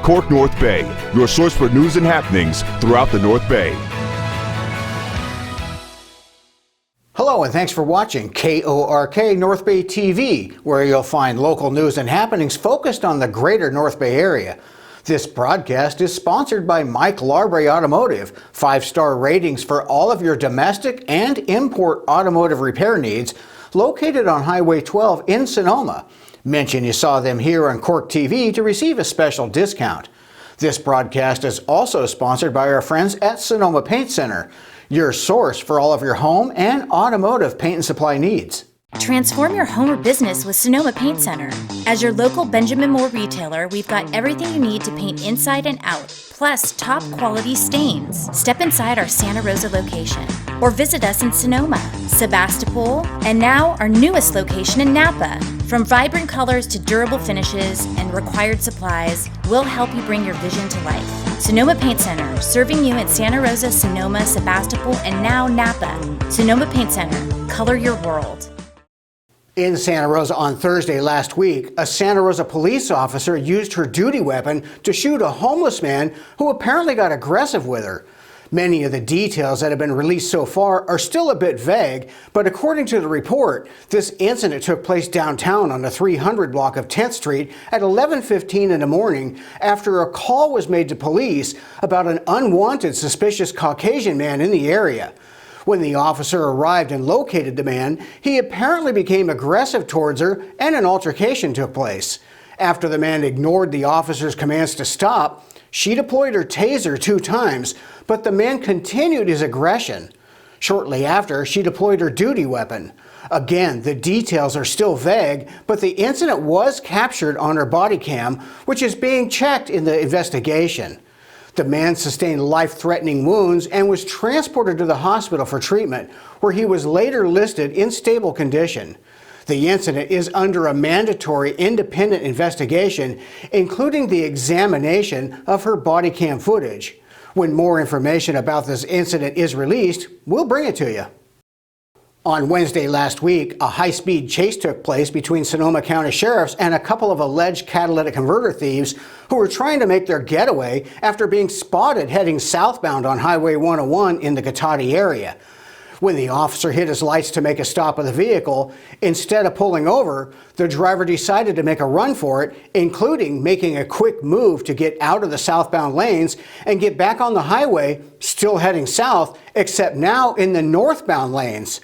KORK North Bay, your source for news and happenings throughout the North Bay. Hello and thanks for watching KORK North Bay TV, where you'll find local news and happenings focused on the greater North Bay area. This broadcast is sponsored by Mike Larbre Automotive, 5-star ratings for all of your domestic and import automotive repair needs, located on Highway 12 in Sonoma. Mention you saw them here on KORK TV to receive a special discount. This broadcast is also sponsored by our friends at Sonoma Paint Center, your source for all of your home and automotive paint and supply needs. Transform your home or business with Sonoma Paint Center. As your local Benjamin Moore retailer, we've got everything you need to paint inside and out, plus top quality stains. Step inside our Santa Rosa location or visit us in Sonoma, Sebastopol, and now our newest location in Napa. From vibrant colors to durable finishes and required supplies, we'll help you bring your vision to life. Sonoma Paint Center, serving you at Santa Rosa, Sonoma, Sebastopol, and now Napa. Sonoma Paint Center, color your world. In Santa Rosa on Thursday last week, a Santa Rosa police officer used her duty weapon to shoot a homeless man who apparently got aggressive with her. Many of the details that have been released so far are still a bit vague, but according to the report, this incident took place downtown on the 300 block of 10th Street at 11:15 in the morning after a call was made to police about an unwanted suspicious Caucasian man in the area. When the officer arrived and located the man, he apparently became aggressive towards her and an altercation took place. After the man ignored the officer's commands to stop, she deployed her taser 2 times, but the man continued his aggression. Shortly after, she deployed her duty weapon. Again, the details are still vague, but the incident was captured on her body cam, which is being checked in the investigation. The man sustained life-threatening wounds and was transported to the hospital for treatment, where he was later listed in stable condition. The incident is under a mandatory independent investigation, including the examination of her body cam footage. When more information about this incident is released, we'll bring it to you. On Wednesday last week, a high-speed chase took place between Sonoma County sheriffs and a couple of alleged catalytic converter thieves who were trying to make their getaway after being spotted heading southbound on Highway 101 in the Cotati area. When the officer hit his lights to make a stop of the vehicle, instead of pulling over, the driver decided to make a run for it, including making a quick move to get out of the southbound lanes and get back on the highway, still heading south, except now in the northbound lanes.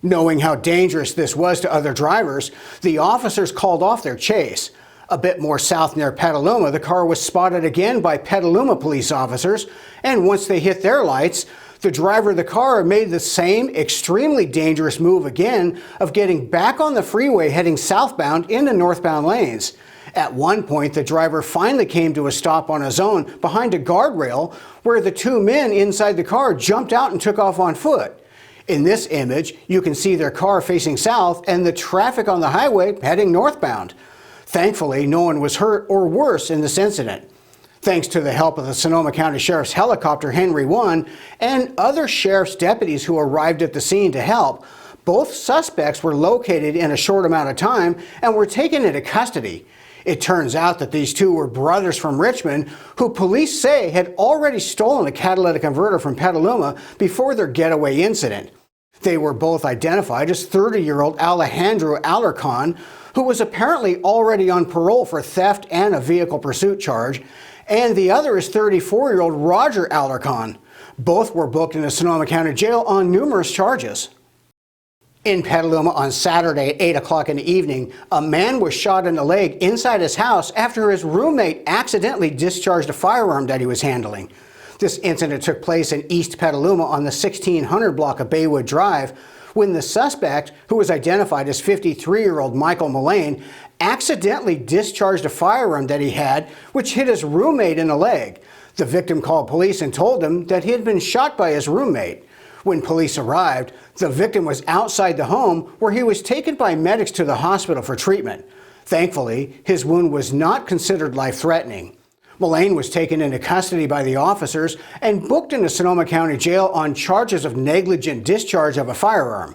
Knowing how dangerous this was to other drivers, the officers called off their chase. A bit more south near Petaluma, the car was spotted again by Petaluma police officers, and once they hit their lights, the driver of the car made the same extremely dangerous move again of getting back on the freeway heading southbound in the northbound lanes. At one point, the driver finally came to a stop on his own behind a guardrail where the 2 men inside the car jumped out and took off on foot. In this image, you can see their car facing south and the traffic on the highway heading northbound. Thankfully, no one was hurt or worse in this incident. Thanks to the help of the Sonoma County Sheriff's helicopter Henry 1 and other sheriff's deputies who arrived at the scene to help, both suspects were located in a short amount of time and were taken into custody. It turns out that these 2 were brothers from Richmond who police say had already stolen a catalytic converter from Petaluma before their getaway incident. They were both identified as 30-year-old Alejandro Alarcon, who was apparently already on parole for theft and a vehicle pursuit charge, and the other is 34-year-old Roger Alarcon. Both were booked in the Sonoma County Jail on numerous charges. In Petaluma on Saturday at 8 o'clock in the evening, a man was shot in the leg inside his house after his roommate accidentally discharged a firearm that he was handling. This incident took place in East Petaluma on the 1600 block of Baywood Drive when the suspect, who was identified as 53-year-old Michael Mullane, accidentally discharged a firearm that he had, which hit his roommate in the leg. The victim called police and told them that he had been shot by his roommate. When police arrived, the victim was outside the home where he was taken by medics to the hospital for treatment. Thankfully, his wound was not considered life-threatening. Mullane was taken into custody by the officers and booked into Sonoma County Jail on charges of negligent discharge of a firearm.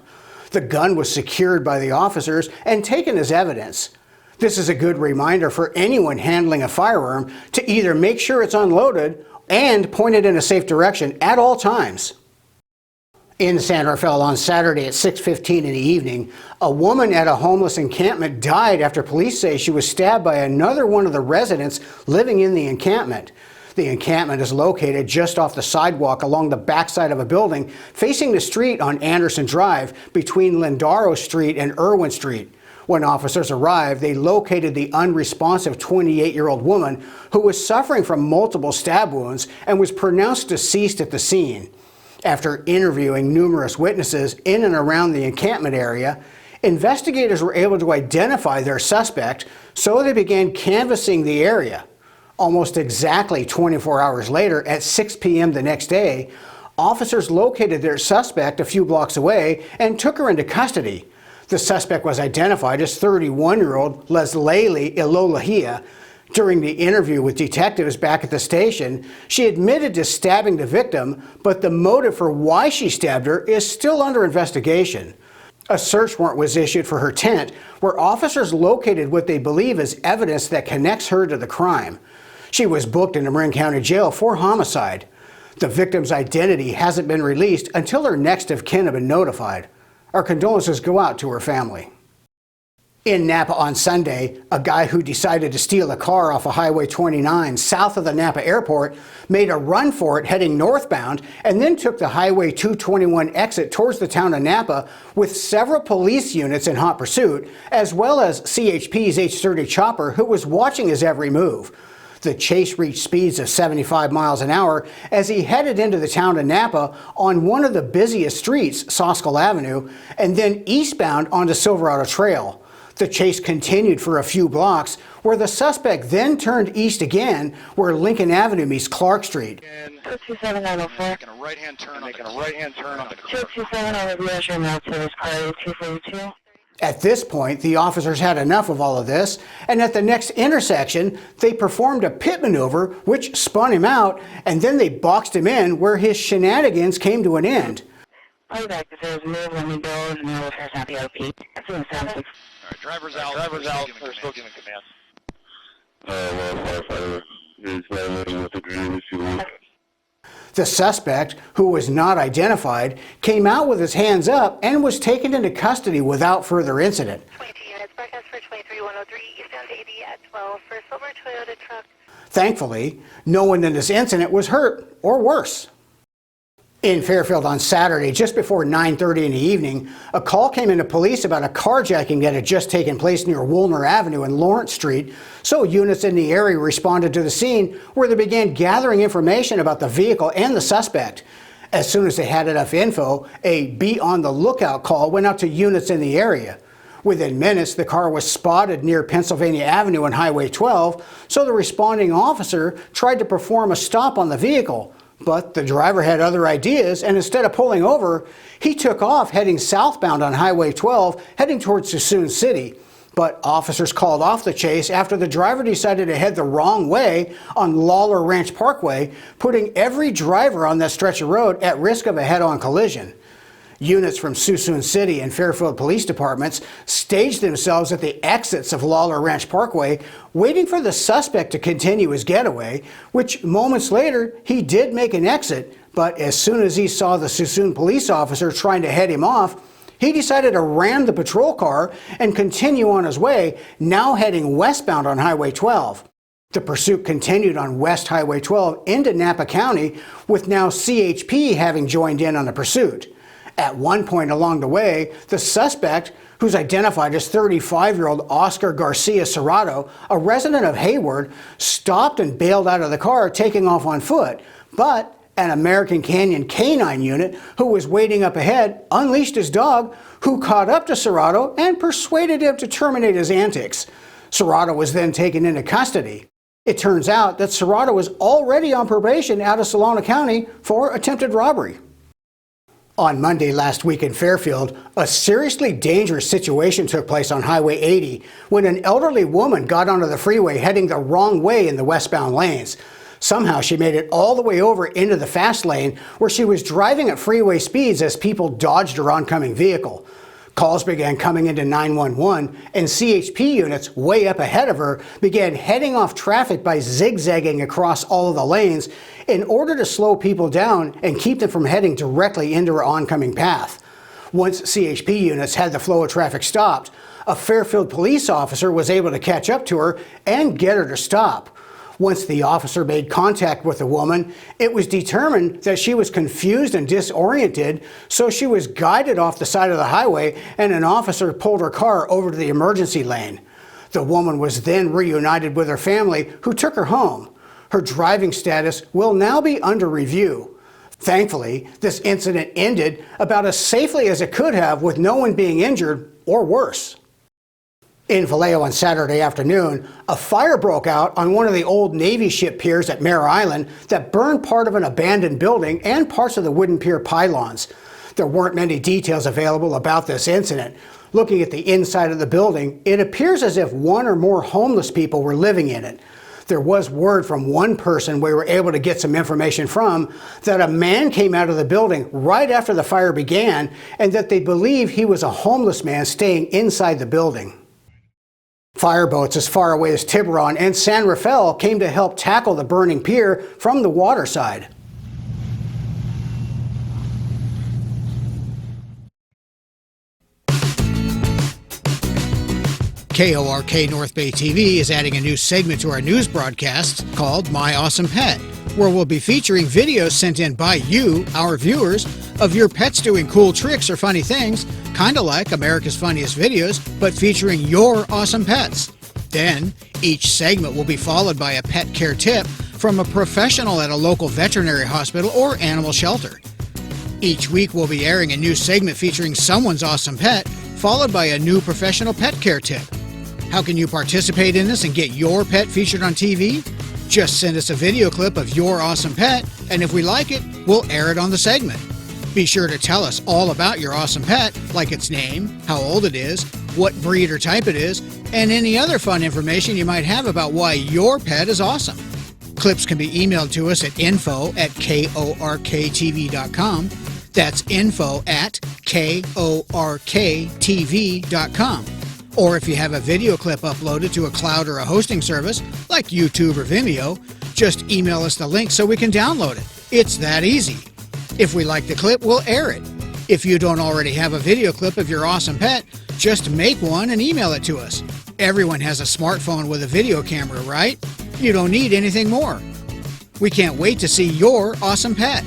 The gun was secured by the officers and taken as evidence. This is a good reminder for anyone handling a firearm to either make sure it's unloaded and point it in a safe direction at all times. In San Rafael on Saturday at 6:15 in the evening, a woman at a homeless encampment died after police say she was stabbed by another one of the residents living in the encampment. The encampment is located just off the sidewalk along the backside of a building facing the street on Anderson Drive between Lindaro Street and Irwin Street. When officers arrived, they located the unresponsive 28-year-old woman who was suffering from multiple stab wounds and was pronounced deceased at the scene. After interviewing numerous witnesses in and around the encampment area, investigators were able to identify their suspect, so they began canvassing the area. Almost exactly 24 hours later, at 6 p.m. the next day, officers located their suspect a few blocks away and took her into custody. The suspect was identified as 31-year-old Leslie Ilolahia. During the interview with detectives back at the station, she admitted to stabbing the victim, but the motive for why she stabbed her is still under investigation. A search warrant was issued for her tent, where officers located what they believe is evidence that connects her to the crime. She was booked into Marin County Jail for homicide. The victim's identity hasn't been released until her next of kin have been notified. Our condolences go out to her family. In Napa on Sunday, a guy who decided to steal a car off of Highway 29 south of the Napa airport made a run for it heading northbound and then took the Highway 221 exit towards the town of Napa with several police units in hot pursuit, as well as CHP's H-30 chopper who was watching his every move. The chase reached speeds of 75 miles an hour as he headed into the town of Napa on one of the busiest streets, Soskell Avenue, and then eastbound onto Silverado Trail. The chase continued for a few blocks, where the suspect then turned east again, where Lincoln Avenue meets Clark Street. 27904. Making a right-hand turn on the 227 on the rear now to this car 242. At this point, the officers had enough of all of this, and at the next intersection, they performed a pit maneuver, which spun him out, and then they boxed him in, where his shenanigans came to an end. Play back if there's a move, let me go, and then we'll first have the OP. That's in the 76. All right, driver's out. We're still giving command. Firefighter is moving with the green if you want. The suspect, who was not identified, came out with his hands up and was taken into custody without further incident. 22 units, broadcast for 23103, eastbound 80 at 12 for silver Toyota truck. Thankfully, no one in this incident was hurt or worse. In Fairfield on Saturday, just before 9:30 in the evening, a call came into police about a carjacking that had just taken place near Woolner Avenue and Lawrence Street, so units in the area responded to the scene, where they began gathering information about the vehicle and the suspect. As soon as they had enough info, a be on the lookout call went out to units in the area. Within minutes, the car was spotted near Pennsylvania Avenue and Highway 12, so the responding officer tried to perform a stop on the vehicle. But the driver had other ideas, and instead of pulling over, he took off heading southbound on Highway 12, heading towards Suisun City. But officers called off the chase after the driver decided to head the wrong way on Lawler Ranch Parkway, putting every driver on that stretch of road at risk of a head-on collision. Units from Suisun City and Fairfield police departments staged themselves at the exits of Lawler Ranch Parkway, waiting for the suspect to continue his getaway, which moments later he did make an exit, but as soon as he saw the Suisun police officer trying to head him off, he decided to ram the patrol car and continue on his way, now heading westbound on Highway 12. The pursuit continued on West Highway 12 into Napa County, with now CHP having joined in on the pursuit. At one point along the way, the suspect, who's identified as 35-year-old Oscar Garcia Serrato, a resident of Hayward, stopped and bailed out of the car, taking off on foot. But an American Canyon canine unit, who was waiting up ahead, unleashed his dog, who caught up to Serrato and persuaded him to terminate his antics. Serrato was then taken into custody. It turns out that Serrato was already on probation out of Solano County for attempted robbery. On Monday last week in Fairfield, a seriously dangerous situation took place on Highway 80 when an elderly woman got onto the freeway heading the wrong way in the westbound lanes. Somehow she made it all the way over into the fast lane, where she was driving at freeway speeds as people dodged her oncoming vehicle. Calls began coming into 911, and CHP units way up ahead of her began heading off traffic by zigzagging across all of the lanes in order to slow people down and keep them from heading directly into her oncoming path. Once CHP units had the flow of traffic stopped, a Fairfield police officer was able to catch up to her and get her to stop. Once the officer made contact with the woman, it was determined that she was confused and disoriented, so she was guided off the side of the highway and an officer pulled her car over to the emergency lane. The woman was then reunited with her family, who took her home. Her driving status will now be under review. Thankfully, this incident ended about as safely as it could have, with no one being injured or worse. In Vallejo on Saturday afternoon, a fire broke out on one of the old Navy ship piers at Mare Island that burned part of an abandoned building and parts of the wooden pier pylons. There weren't many details available about this incident. Looking at the inside of the building, it appears as if one or more homeless people were living in it. There was word from one person we were able to get some information from that a man came out of the building right after the fire began and that they believe he was a homeless man staying inside the building. Fireboats as far away as Tiburon and San Rafael came to help tackle the burning pier from the water side. KORK North Bay TV is adding a new segment to our news broadcasts called My Awesome Pet, where we'll be featuring videos sent in by you, our viewers, of your pets doing cool tricks or funny things, kind of like America's Funniest Videos, but featuring your awesome pets. Then, each segment will be followed by a pet care tip from a professional at a local veterinary hospital or animal shelter. Each week we'll be airing a new segment featuring someone's awesome pet, followed by a new professional pet care tip. How can you participate in this and get your pet featured on TV? Just send us a video clip of your awesome pet, and if we like it, we'll air it on the segment. Be sure to tell us all about your awesome pet, like its name, how old it is, what breed or type it is, and any other fun information you might have about why your pet is awesome. Clips can be emailed to us at info@korktv.com. That's info@korktv.com. Or if you have a video clip uploaded to a cloud or a hosting service, like YouTube or Vimeo, just email us the link so we can download it. It's that easy. If we like the clip, we'll air it. If you don't already have a video clip of your awesome pet, just make one and email it to us. Everyone has a smartphone with a video camera, right? You don't need anything more. We can't wait to see your awesome pet.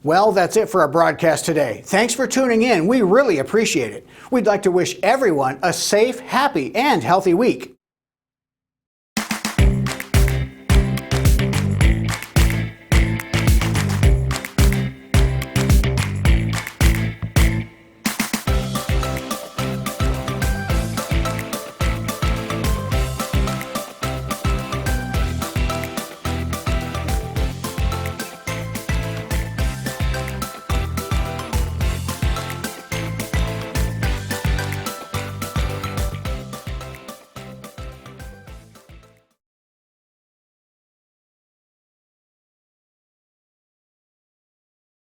Well, that's it for our broadcast today. Thanks for tuning in. We really appreciate it. We'd like to wish everyone a safe, happy, and healthy week.